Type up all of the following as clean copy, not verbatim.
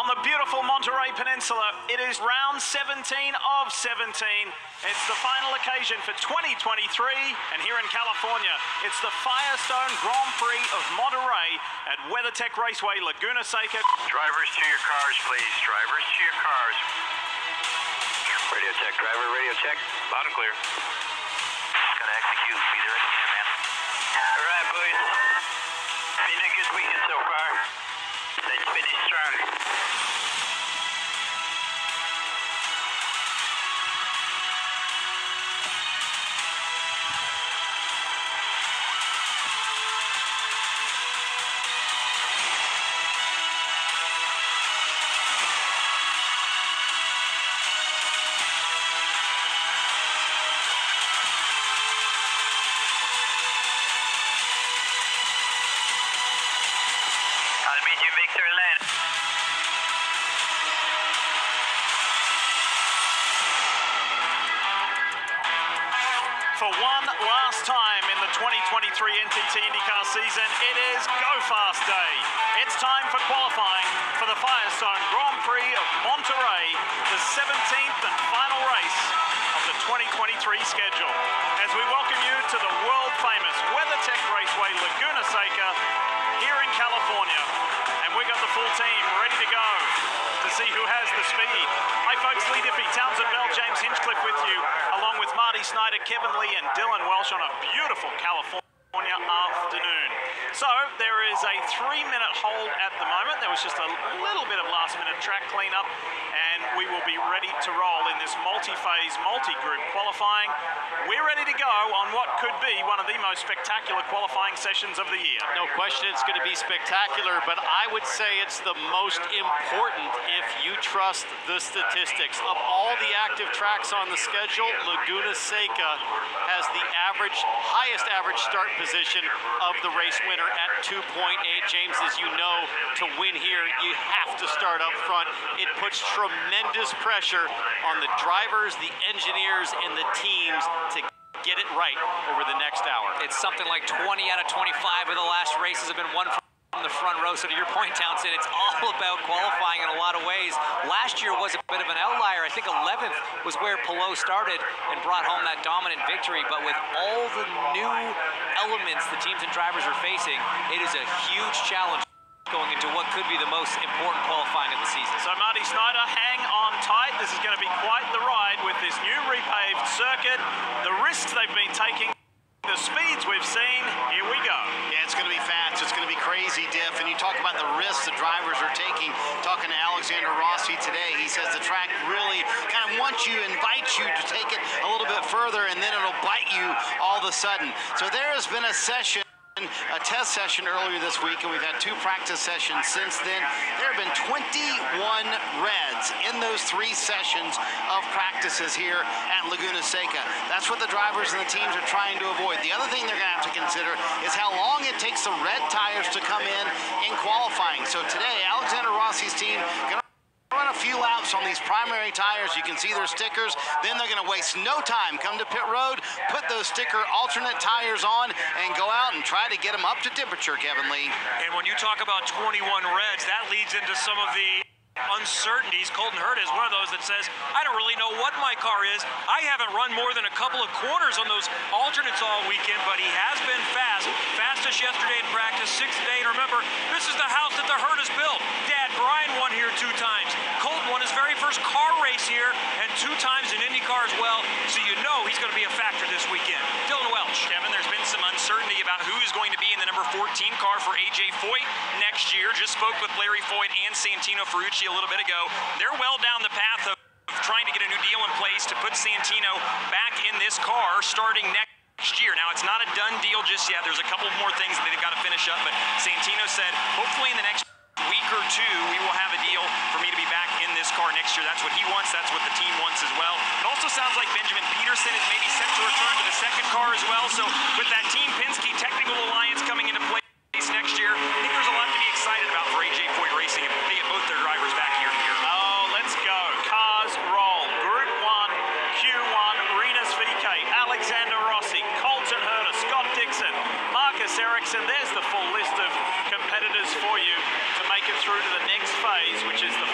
on the beautiful Monterey Peninsula. It is round 17 of 17. It's the final occasion for 2023, and here in California, it's the Firestone Grand Prix of Monterey at WeatherTech Raceway, Laguna Seca. Drivers to your cars, please. Drivers to your cars. Radio check, driver, radio check. Loud and clear. Gonna execute. Be there at the end, man. All right, boys. Been a good weekend so far. Let's finish strong. For one last time in the 2023 NTT Indycar season, it is Go Fast Day. It's time for qualifying for the Firestone Grand Prix of Monterey, the 17th and final race of the 2023 schedule. As we welcome you to the world-famous WeatherTech Raceway Laguna Seca here in California. And we got the full team ready to go to see who has the speed. Hi folks, Lee Diffie, Townsend Bell, James Hinchcliffe with you, along with Marty Snyder, Kevin Lee and Dylan Welsh on a beautiful California afternoon. So there is a 3-minute hold at the moment. There was just a little bit of last-minute track cleanup, and we will be ready to roll in this multi-phase, multi-group qualifying. We're ready to go on what could be one of the most spectacular qualifying sessions of the year. No question it's going to be spectacular, but I would say it's the most important if you trust the statistics. Of all the active tracks on the schedule, Laguna Seca has the highest average start position of the race winner at 2.8. James, as you know, to win here, you have to start up front. It puts tremendous pressure on the drivers, the engineers, and the teams to get it right over the next hour. It's something like 20 out of 25 of the last races have been won from the front row. So to your point, Townsend, it's all about qualifying in a lot of ways. Last year was a bit of an outlier. I think 11th was where Pelot started and brought home that dominant victory. But with all the new elements the teams and drivers are facing, it is a huge challenge going into what could be the most important qualifying of the season. So Marty Snyder, hang on tight. This is going to be quite the ride with this new repaved circuit. The risks they've been taking, the speeds we've seen, here we go. Yeah, it's going to be fast. It's going to be crazy, Diff. And you talk about the risks the drivers are taking. Talking to Alexander Rossi today, he says the track really kind of wants you, invites you to take it a little bit further, and then it'll bite you all of a sudden. So there has been a test session earlier this week, and we've had 2 practice sessions since then. There have been 21 reds in those 3 sessions of practices here at Laguna Seca. That's what the drivers and the teams are trying to avoid. The other thing they're going to have to consider is how long it takes the red tires to come in qualifying. So today, Alexander Rossi's team going to run a few laps on these primary tires. You can see their stickers. Then they're going to waste no time, come to pit road, put those sticker alternate tires on, and go out and try to get them up to temperature, Kevin Lee. And when you talk about 21 reds, that leads into some of the uncertainties. Colton Hurd is one of those that says, I don't really know what my car is. I haven't run more than a couple of corners on those alternates all weekend, but he has been fast. Fastest yesterday in practice, 6th today. And remember, this is the house that the Hurd has built. Dad Brian won here 2 times. Colton won his very first car race here, and 2 times in Indycar as well. So you know he's going to be a factor this weekend. Dylan Welch. Kevin, there's been some uncertainty about who is going to be in the number 14 car for AJ Foyt next year. Just spoke with Larry Foyt and Santino Ferrucci a little bit ago. They're well down the path of trying to get a new deal in place to put Santino back in this car starting next year. Now, it's not a done deal just yet. There's a couple more things that they've got to finish up, but Santino said, hopefully in the next week or 2, we will have a deal for me to be back in this car next year. That's what he wants. That's what the team wants as well. It also sounds like Benjamin Peterson is maybe set to return to the second car as well. So with that Team Penske Technical Alliance coming into place next year, I think there's a lot to be excited about for AJ Foyt Racing if they get both their drivers back here. Oh, let's go. Cars roll. Group 1, Q1, Rinus VK, Alexander Rossi, Colton Herta, Scott Dixon, Marcus Ericsson. There's the full list of competitors for you to make it through to the next phase, which is the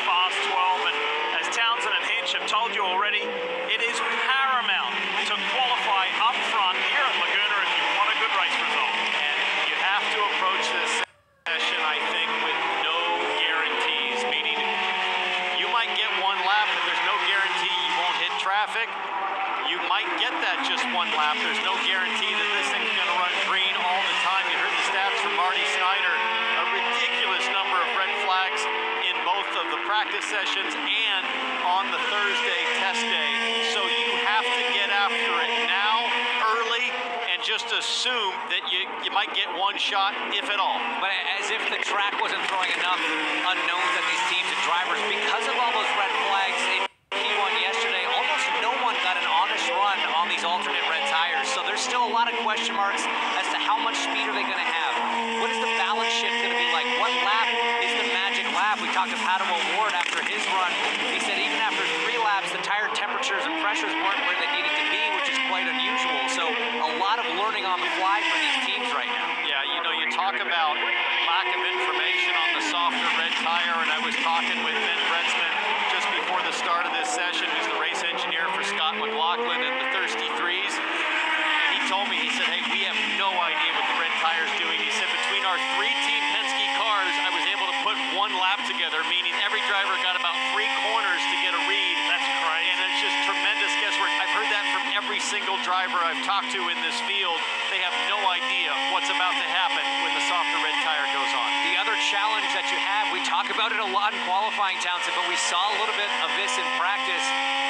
lap. There's no guarantee that this thing's going to run green all the time. You heard the stats from Marty Snyder. A ridiculous number of red flags in both of the practice sessions and on the Thursday test day. So you have to get after it now, early, and just assume that you might get one shot, if at all. But as if the track wasn't throwing enough unknowns at these teams and drivers, because of all those red flags in P1 yesterday, almost no one got an honest run on these alternate red tires. So there's still a lot of question marks as to how much speed are they going to have. What is the balance shift going to be like? What lap is the magic lap? We talked to Pato O'Ward after his run. He said even after 3 laps, the tire temperatures and pressures weren't where they needed to be, which is quite unusual. So a lot of learning on the fly for these teams right now. Yeah, you know, you talk about lack of information on the softer red tire, and I was talking with Ben Bretzman just before the start of this session, who's the race engineer for Scott McLaughlin and the Thirsty Threes. And he told me, he said, hey, we have no idea what the red tire's doing. He said between our 3-team Penske cars, I was able to put 1 lap together, meaning every driver got about 3 corners to get a read. That's crazy. And it's just tremendous guesswork. I've heard that from every single driver I've talked to in this field. They have no idea what's about to happen when the softer red tire goes on. The other challenge that you have, we talk about it a lot in qualifying, Townsend, but we saw a little bit of this in practice.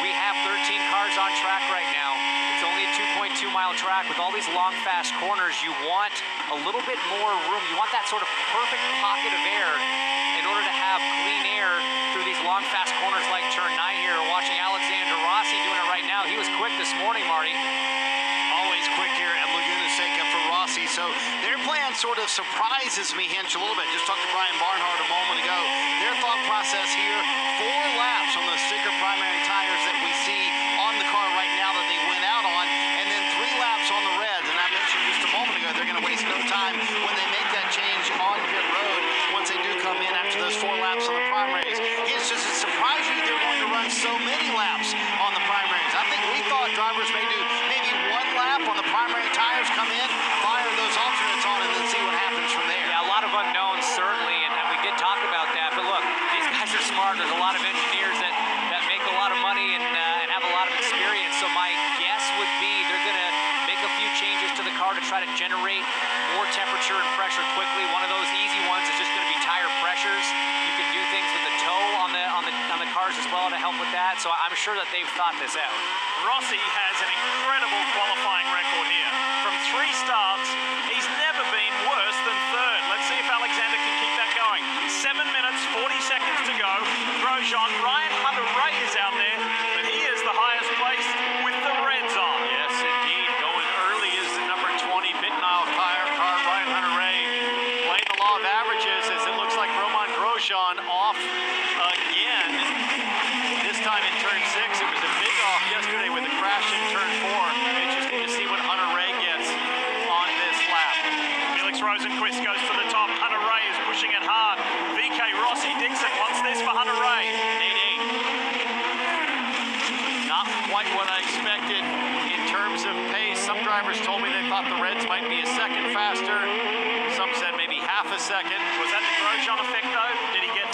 We have 13 cars on track right now. It's only a 2.2-mile track with all these long, fast corners. You want a little bit more room. You want that sort of perfect pocket of air in order to have clean air through these long, fast corners like turn 9 here. We're watching Alexander Rossi doing it right now. He was quick this morning, Marty. Always quick here at Laguna Seca for Rossi. So their plan sort of surprises me, Hinch, a little bit. Just talked to Brian Barnhart a moment ago. Their thought process here, 4 laps on the sticker primary tires that we see on the car right now that they went out on, and then 3 laps on the reds. And I mentioned just a moment ago, they're going to waste no time when they make that change on pit road once they do come in after those 4 laps on the primaries. It's just a surprise you they're going to run so many laps on the primaries. I think we thought drivers may do maybe 1 lap on the primary tires, come in, fire those alternates on, and then see what happens from there. Yeah, a lot of unknowns, certainly, and we did talk about that. But look, these guys are smart. There's a lot of engineers that make a lot of money and have a lot of experience. So my guess would be they're going to make a few changes to the car to try to generate more temperature and pressure quickly. One of those easy ones is just going to be tire pressures. You can do things with the toe on the cars as well to help with that. So I'm sure that they've thought this out. Rossi has an incredible qualifying record here. From 3 starts, he's never been worse than 3rd. Let's see if Alexander can keep that going. 7 minutes, 40 seconds to go. Grosjean, Ryan Hunter-Reay is out there, but he is the highest placed with the reds on. Yes, indeed. Going early is the number 20 pit-mile car, Ryan Hunter-Reay. Playing the law of averages as it looks like Romain Grosjean off again. This time in turn 6, it was a big off yesterday with a crash in turn 4. Interesting to see what Hunter-Reay gets on this lap. Felix Rosenquist goes for the top. Hunter-Reay is pushing it hard. VK Rossi Dixon wants this for Hunter-Reay. 8-8. Not quite what I expected in terms of pace. Some drivers told me they thought the reds might be a second faster. Some said maybe half a second. Was that the Grosjean effect though? Did he get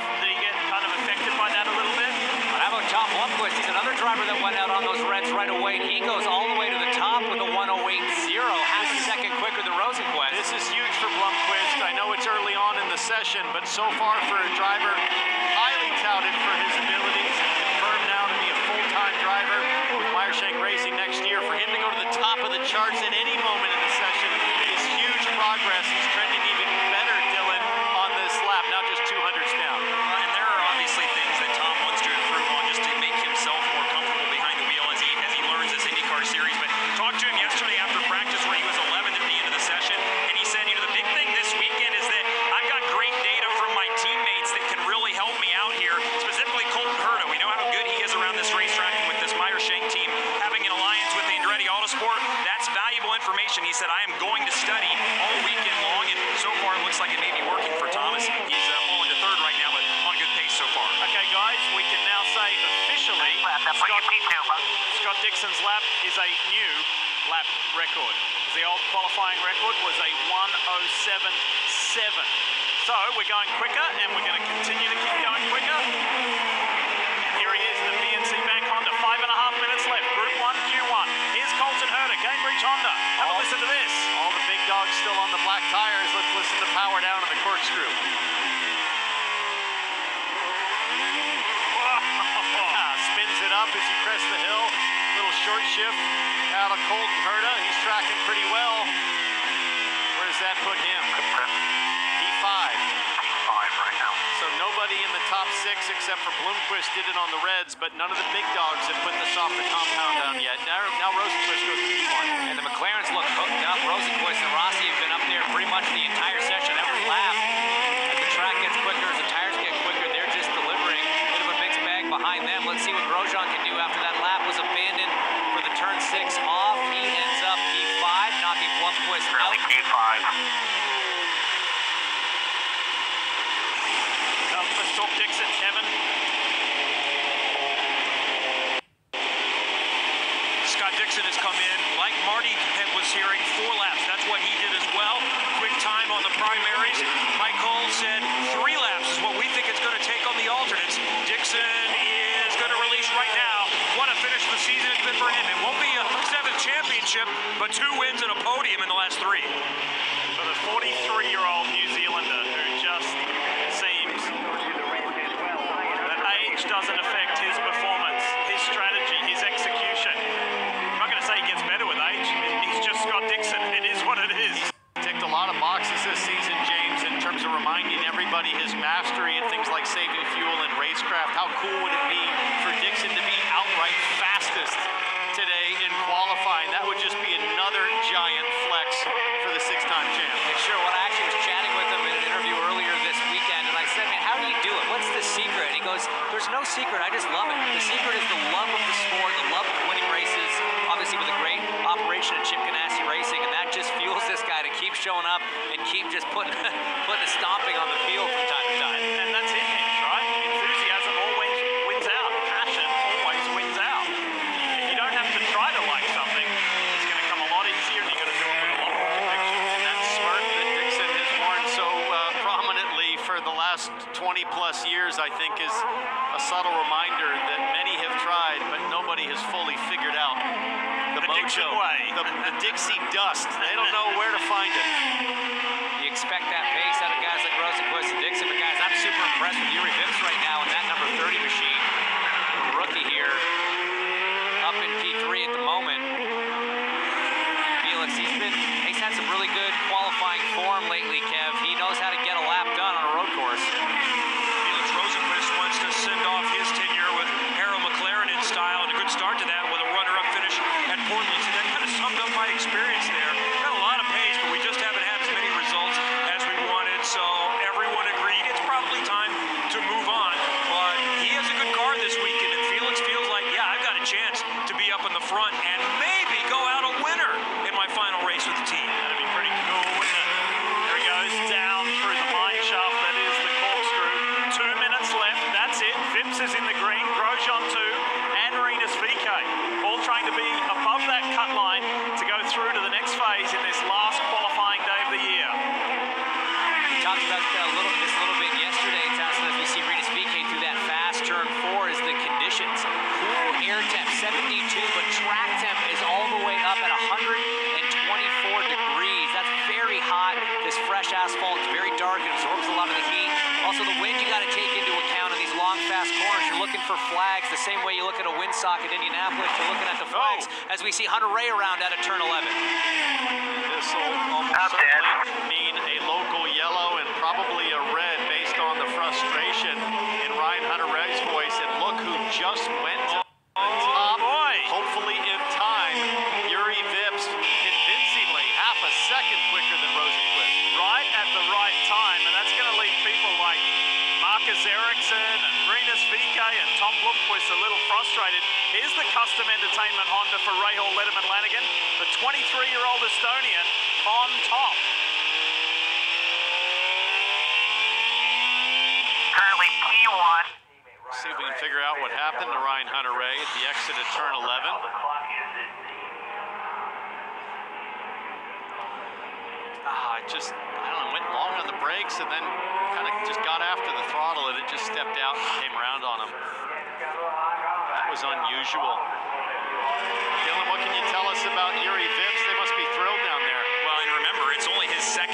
kind of affected by that a little bit? But how about Tom Blomqvist? He's another driver that went out on those reds right away, and he goes all the way to the top with a 1:08.0, half a second quicker than Rosenquist. This is huge for Blomqvist. I know it's early on in the session, but so far for a driver highly touted for his abilities and confirmed now to be a full-time driver with Meyershank Racing next year, for him to go to the top of the charts at any moment in the session is huge progress. He's trending even better, Dylan, on this lap, now just 200s down. And there are obviously things that Tom wants to improve on just to make himself more comfortable behind the wheel as he learns this IndyCar series. But talked to him yesterday after practice where he was 11th at the end of the session, and he said, the big thing this weekend is that I've got great data from my teammates that can really help me out here, specifically Colton Herta. We know how good he is around this racetrack and with this Meyershank team having an alliance with the Andretti Autosport. That's valuable information. He said, I am going to study all weekend long, and so far it looks like it may be working for Thomas. He's falling to 3rd right now, but on good pace so far. Okay, guys, we can now say officially Scott Dixon's lap is a new lap record. The old qualifying record was a 1:07.7. So we're going quicker, and we're going to continue to keep going quicker. And here he is in the BNC Bank Honda. 5.5 minutes left. Group 1, Q1. Here's Colton Herta, Cambridge Honda. on the black tires. Let's listen to power down on the corkscrew. Spins it up as you crest the hill. Little short shift out of Colton Herta. He's tracking pretty well. Where does that put him? P5. P5 right now. So nobody in the top 6 except for Bloomquist did it on the Reds, but none of the big dogs have put the softer compound down yet. Now Rosenquist goes to P1. And the McLarens look hooked up. Rosenquist and Rossi have been up there pretty much the entire session, every lap. As the track gets quicker, as the tires get quicker, they're just delivering. Bit of a mixed bag behind them. Let's see what Grosjean can do after that lap was abandoned for the turn 6 off. He ends up P5, knocking Bloomquist out. Early P5. Let's talk Dixon, Kevin. Scott Dixon has come in, like Marty was hearing, 4 laps. That's what he did as well. Quick time on the primaries. Mike Cole said 3 laps is what we think it's going to take on the alternates. Dixon is going to release right now. What a finish of the season it's been for him. It won't be a 7th championship, but 2 wins and a podium in the last 3. For the 43-year-old New Zealander who just seems that age doesn't affect his performance, his strategy, his execution. I'm not going to say he gets better with age. He's just Scott Dixon. It is what it is. Ticked a lot of boxes this season, James, in terms of reminding everybody his mastery in things like saving fuel and racecraft. How cool would it be for Dixon to be outright fastest today in qualifying? That would just be another giant flex for the 6-time champ. Sure, when I actually was chatting with him in an interview earlier this weekend, and I said, man, how do you do it? What's the secret? And he goes, there's no secret, I just love it. The secret is the love of the sport, the love of winning races, obviously with a great operation at Chip Ganassi Racing, and that just fuels this guy to keep showing up and keep just putting a stomping on the field from time to time. And that's it, right? Enthusiasm always wins out. Passion always wins out. If you don't have to try to like something, it's going to come a lot easier and you're going to do it with a lot more conviction. And that smirk that Dixon has worn so prominently for the last 20-plus years, I think, is a subtle reminder that many have tried, but nobody has fully figured out the Dixon mojo, way. the Dixie dust. They don't know where to find it. You expect that pace out of guys like Rosenquist and Dixon, but guys, I'm super impressed with Yuri Vips right now in that number 30 machine. The rookie here, up in P3 at the moment. Felix, he's had some really good qualifying form lately, Kev. He knows how to get a lap done on a road course. Felix Rosenquist wants to send off his tenure with Harold McLaren in style, and a good start to that with a runner-up finish at Portland. So that kind of summed up my experience there. Got a lot of pace, but we just haven't had as many results as we wanted. So everyone agreed it's probably time to move on. But he has a good car this weekend, and Felix feels like, yeah, I've got a chance to be up in the front and maybe go out a winner in my final race with the team. That'd be pretty cool, wouldn't it? Here he goes down through the mine shaft that is the corkscrew. 2 minutes left, that's it. Vips is in the green, Grosjean 2, and Rinus VK. All trying to be above that cut line to go through to the next phase in this last qualifying day of the year. We talked about this a little bit yesterday, Tassin, as we see Rinus VK through that fast turn 4 is the conditions. Cool air temp, 72, but track temp is all the way up at 124 degrees. That's very hot. This fresh asphalt is very dark. It absorbs a lot of the heat. Also, the wind you got to take into account in these long, fast corners. You're looking for flags the same way you look at a windsock at Indianapolis. You're looking at the flags as we see Hunter Ray around out of turn 11. This will almost certainly mean a local yellow and probably a red based on the frustration in Ryan Hunter-Ray's voice. And look who just went to the top. Hopefully in time, Yuri Vips convincingly half a second quicker than Rosenquist. Right at the right time, and that's going to leave people like Marcus Ericsson and Rinus VK and Tom Bloomquist a little frustrated. Here's the custom entertainment Honda for Rahal Letterman Lanigan, the 23-year-old Estonian on top. Currently P1. See if we can figure out what happened to Ryan Hunter-Ray at the exit of turn 11. I don't know, went long on the brakes and then kind of just got after the throttle and it just stepped out and came around on him. That was unusual. Dylan, what can you tell us about Yuri Vips? They must be thrilled down there. Well, and remember, it's only his second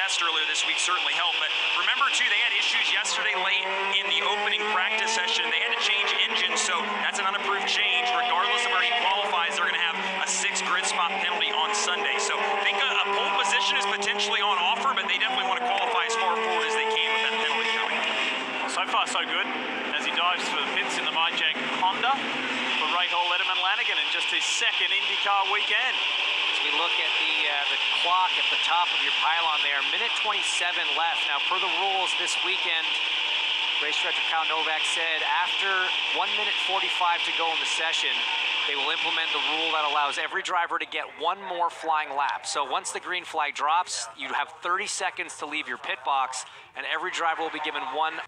rest earlier this week certainly helped. But remember, too, they had issues yesterday late in the opening practice session. They had to change engines, so that's an unapproved change. Regardless of where he qualifies, they're going to have a 6 grid spot penalty on Sunday. So I think a pole position is potentially on offer, but they definitely want to qualify as far forward as they can with that penalty coming. So far, so good as he dives for the pits in the MyJack Honda for Rahal Letterman-Lanigan in just his second IndyCar weekend. As we look at the clock at the top of your pylon there, minute 27 left. Now, per the rules this weekend, race director Kyle Novak said after 1 minute 45 to go in the session, they will implement the rule that allows every driver to get one more flying lap. So once the green flag drops, you have 30 seconds to leave your pit box, and every driver will be given one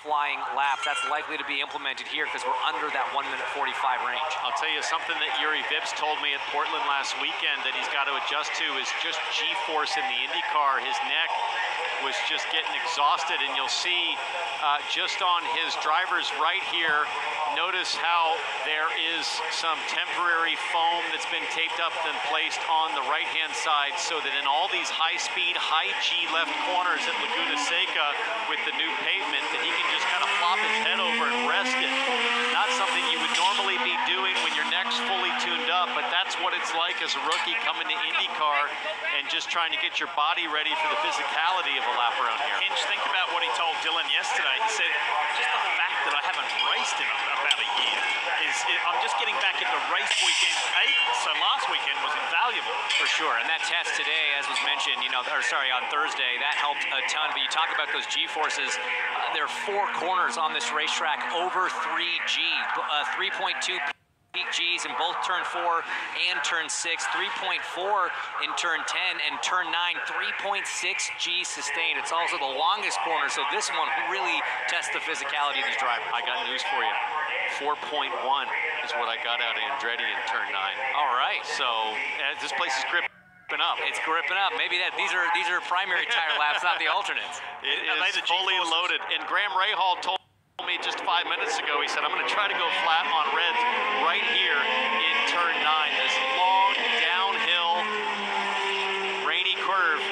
flying lap. That's likely to be implemented here because we're under that 1 minute 45 range. I'll tell you something that Yuri Vips told me at Portland last weekend that he's got to adjust to is just G-force in the Indycar. His neck was just getting exhausted, and you'll see just on his driver's right here, notice how there is some temporary foam that's been taped up and placed on the right-hand side so that in all these high-speed, high-G left corners at Laguna Seca with the new pavement, that he can just kind of flop his head over and rest it. Not something you would normally be doing when your neck's fully tuned up, but that's what it's like as a rookie coming to IndyCar and just trying to get your body ready for the physicality of a lap around here. Hinch, think about what he told Dylan yesterday. He said, just the fact that I haven't raced in about a year I'm just getting back into race weekend cadence. So last weekend was invaluable. For sure, and that test today, as was mentioned, on Thursday, that helped a ton. But you talk about those G-forces, there are 4 corners on this racetrack over 3G, 3.2 peak G's in both turn 4 and turn 6, 3.4 in turn 10, and turn 9, 3.6 G sustained. It's also the longest corner, so this one really tests the physicality of these drivers. I got news for you. 4.1 is what I got out of Andretti in turn 9. All right. So this place is gripping up. It's gripping up. Maybe these are primary tire laps, not the alternates. It is fully loaded. And Graham Rahal told me just 5 minutes ago, he said, I'm going to try to go flat on reds right here in turn 9. This long downhill, rainy curve.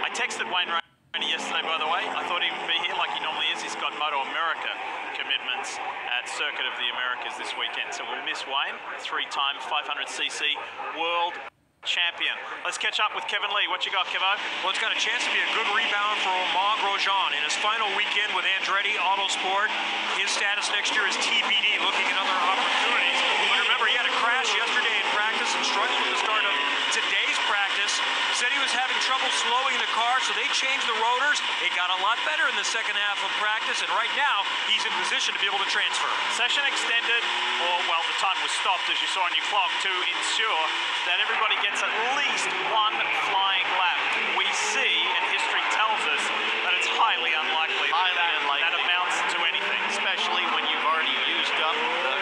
I texted Wayne Rainey yesterday, by the way. I thought he would be here like he normally is. He's got Moto America commitments at Circuit of the Americas this weekend. So we'll miss Wayne, 3-time 500cc world champion. Let's catch up with Kevin Lee. What you got, Kevo? Well, it's got a chance to be a good rebound for Romain Grosjean in his final weekend with Andretti Autosport. His status next year is TBD, looking at other opportunities. But remember, he had a crash yesterday in practice and struggled with the start of today's practice. Said he was having trouble slowing the car, so they changed the rotors. It got a lot better in the second half of practice, and right now, he's in position to be able to transfer. Session extended, or, well, the time was stopped, as you saw on your clock, to ensure that everybody gets at least one flying lap. We see, and history tells us, that it's highly unlikely that amounts to anything. Especially when you've already used up the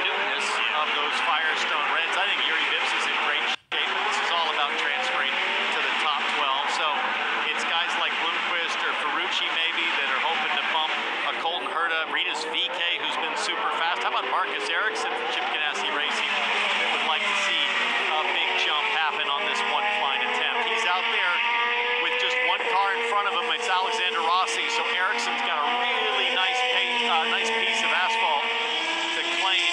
newness of those Firestone Reds. I think Yuri Vips is in great shape. This is all about transferring to the top 12. So it's guys like Bloomquist or Ferrucci maybe that are hoping to bump a Colton Herta, Rinus VK, who's been super fast. How about Marcus Ericsson from Chip Ganassi Racing? Would like to see a big jump happen on this one flying attempt. He's out there with just one car in front of him. It's Alexander Rossi. So Ericsson's got a really nice piece of asphalt to claim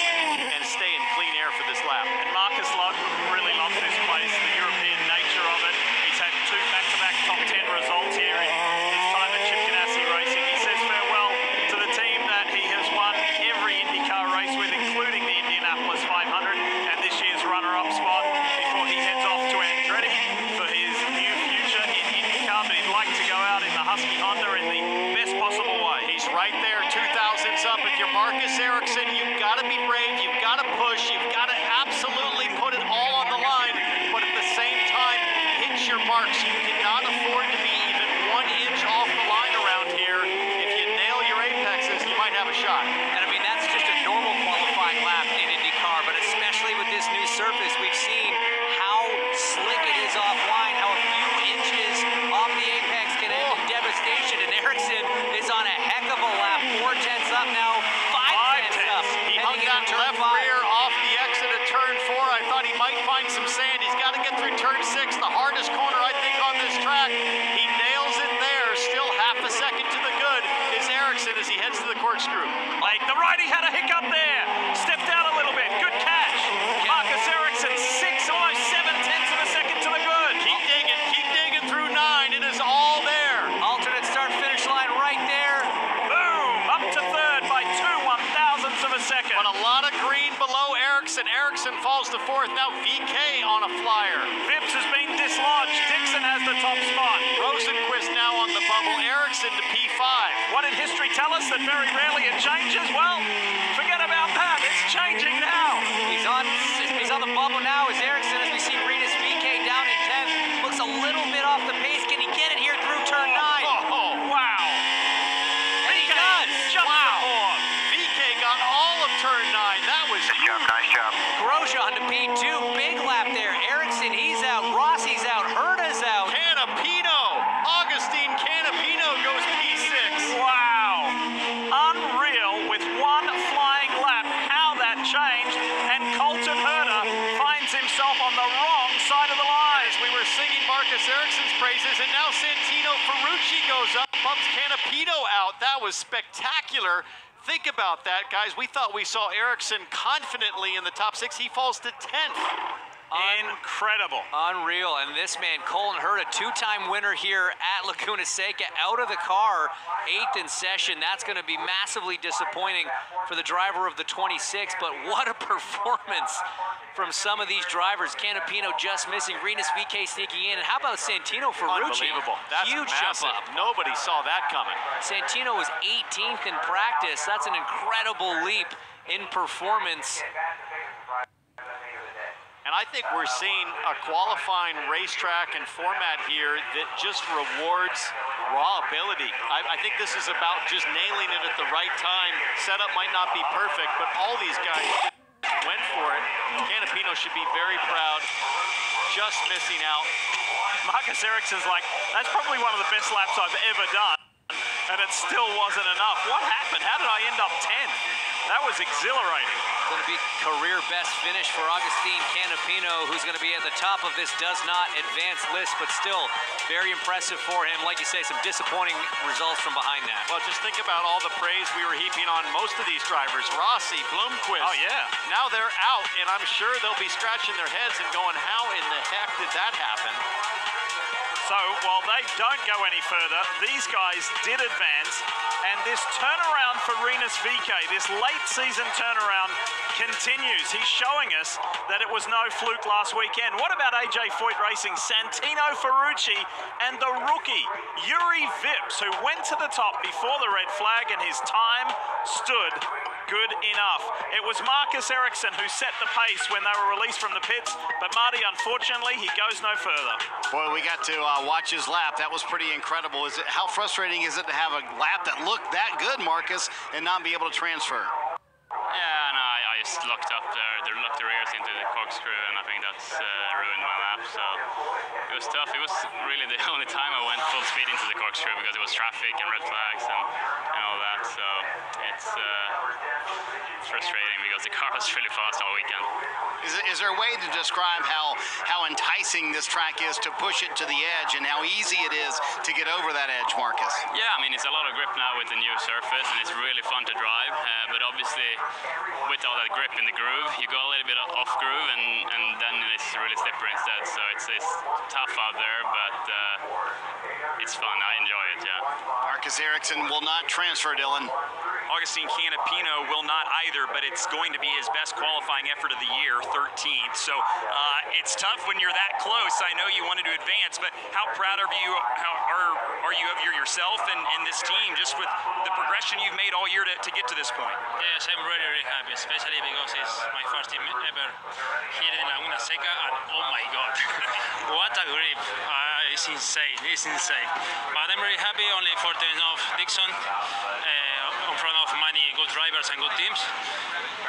and stay in clean air for this lap. And Marcus really loves this place, the European nature of it. He's had 2 back-to-back top 10 results here in his time at Chip Ganassi Racing. He says farewell to the team that he has won every IndyCar race with, including the Indianapolis 500 and this year's runner-up spot before he heads off to Andretti for his new future in IndyCar. But he'd like to go out in the Husky Honda in the best possible way. He's right there, 2000s up. If you're Marcus Ericsson, you've got to be brave, you've got to push, you've got to absolutely put it all on the line, but at the same time, hit your marks. You cannot afford to be even 1 inch off the line around here. If you nail your apexes, you might have a shot. And I mean, that's just a normal qualifying lap in IndyCar, but especially with this new surface, we've seen how slick it is offline, how a few inches off the apex can end in devastation, and Ericsson is on a heck of a lap, 4 tenths up now, 5 tenths up. He hung that left rear off the exit of turn 4. I thought he might find some sand. He's got to get through turn 6, the hardest corner, I think, on corkscrew. Like the righty had a hiccup there. Stepped out a little bit. Good catch. Marcus Ericsson, 6, almost 7/10 of a second to the good. Keep digging through 9. It is all there. Alternate start-finish line right there. Boom! Up to third by 2/1000ths of a second. But a lot of green below Ericsson. Ericsson falls to 4th. Now VK on a flyer. Vips has been dislodged. Dixon has the top spot. Rosenquist now on the bubble. Ericsson to P5. What did history tell us? That very rarely it changes? Well, forget about that. It's changing now. He's on the bubble now as Ericsson, as we see Rinus VK down in 10th. Looks a little bit off the pace. Can he get it here through turn 9? Oh, wow. And he does. Jump Wow. VK got all of turn 9. That was huge. Nice job. Grosjean to P2. Big lap there. Ericsson, he's out. Rossi's out. Herta's out. Canapino. Agustin Canapino goes P6. Wow. Unreal with one flying lap. How that changed. And Colton Herta finds himself on the wrong side of the line. We were singing Marcus Ericsson's praises, and now Santino Ferrucci goes up, bumps Canapino out. That was spectacular. Think about that, guys. We thought we saw Ericsson confidently in the top 6. He falls to 10th. Incredible. Unreal. And this man, Colton Herta, 2-time winner here at Laguna Seca, out of the car, 8th in session. That's going to be massively disappointing for the driver of the 26, but what a performance from some of these drivers. Canapino just missing, Rinus VK sneaking in, and how about Santino Ferrucci? Unbelievable. That's huge massive. jump up. Nobody saw that coming. Santino was 18th in practice. That's an incredible leap in performance. And I think we're seeing a qualifying racetrack and format here that just rewards raw ability. I think this is about just nailing it at the right time. Setup might not be perfect, but all these guys just went for it. Canapino should be very proud. Just missing out. Marcus Ericsson's like, that's probably one of the best laps I've ever done. And it still wasn't enough. What happened? How did I end up 10th? That was exhilarating. Going to be career best finish for Agustin Canapino, who's going to be at the top of this does not advance list, but still very impressive for him. Like you say, some disappointing results from behind that. Well, just think about all the praise we were heaping on most of these drivers. Rossi, Bloomquist. Oh, yeah. Now they're out, and I'm sure they'll be scratching their heads and going, how in the heck did that happen? So while they don't go any further, these guys did advance, and this turnaround for Rinus VK, this late season turnaround, continues. He's showing us that it was no fluke last weekend. What about AJ Foyt Racing? Santino Ferrucci and the rookie, Yuri Vips, who went to the top before the red flag, and his time stood good enough. It was Marcus Ericsson who set the pace when they were released from the pits, but Marty, unfortunately, he goes no further. Boy, we got to watch his lap. That was pretty incredible. How frustrating is it to have a lap that looked that good, Marcus, and not be able to transfer? Yeah, no, I just locked up their rears into the corkscrew, and I think that's ruined my lap. So it was tough. It was really the only time I went full speed into the corkscrew because it was traffic and red flags and all that. So it's frustrating because the car was really fast all weekend. Is there a way to describe how enticing this track is to push it to the edge and how easy it is to get over that edge, Marcus? Yeah, I mean, it's a lot of grip now with the new surface, and it's really fun to drive. But obviously, with all that grip in the groove, you go a little bit off groove, and then it's really slippery instead. So it's tough out there, but it's fun. I enjoy it, yeah. Marcus Ericsson will not transfer, Dylan. Agustin Canapino will not either, but it's going to be his best qualifying effort of the year, 13th. So it's tough when you're that close. I know you wanted to advance, but how proud are you of yourself and this team, just with the progression you've made all year to get to this point? Yes, I'm really, really happy, especially because it's my first team ever here in Laguna Seca, and oh my God, what a grip. It's insane, it's insane. But I'm really happy, only 4 tenths of Dixon, in front of many good drivers and good teams.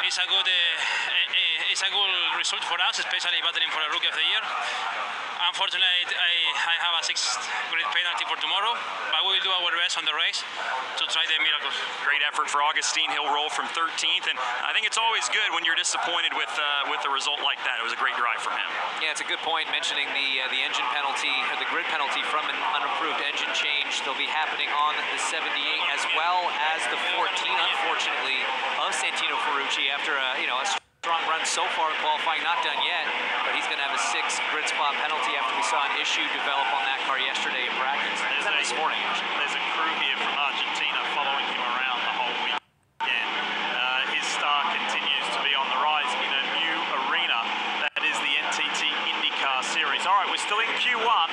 It's a good result for us, especially battling for a Rookie of the Year. Unfortunately, I have a 6th grid penalty for tomorrow, but we will do our best on the race to try the miracles. Great effort for Agustin. He'll roll from 13th, and I think it's always good when you're disappointed with a result like that. It was a great drive from him. Yeah, it's a good point mentioning the engine penalty, or the grid penalty from an unapproved engine change. They'll be happening on the 78 as well as the 14. unfortunately, of Santino Ferrucci after a strong run so far in qualifying, not done yet, but he's going to have a 6 grid spot penalty after we saw an issue develop on that car yesterday in practice. This morning, actually. There's a crew here from Argentina following him around the whole weekend. His star continues to be on the rise in a new arena. That is the NTT Indycar Series. All right, we're still in Q1.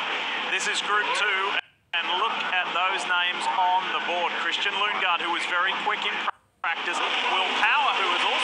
This is Group 2. And look at those names on the board. Christian Lundgaard, who was very quick in practice. Will Power, who was also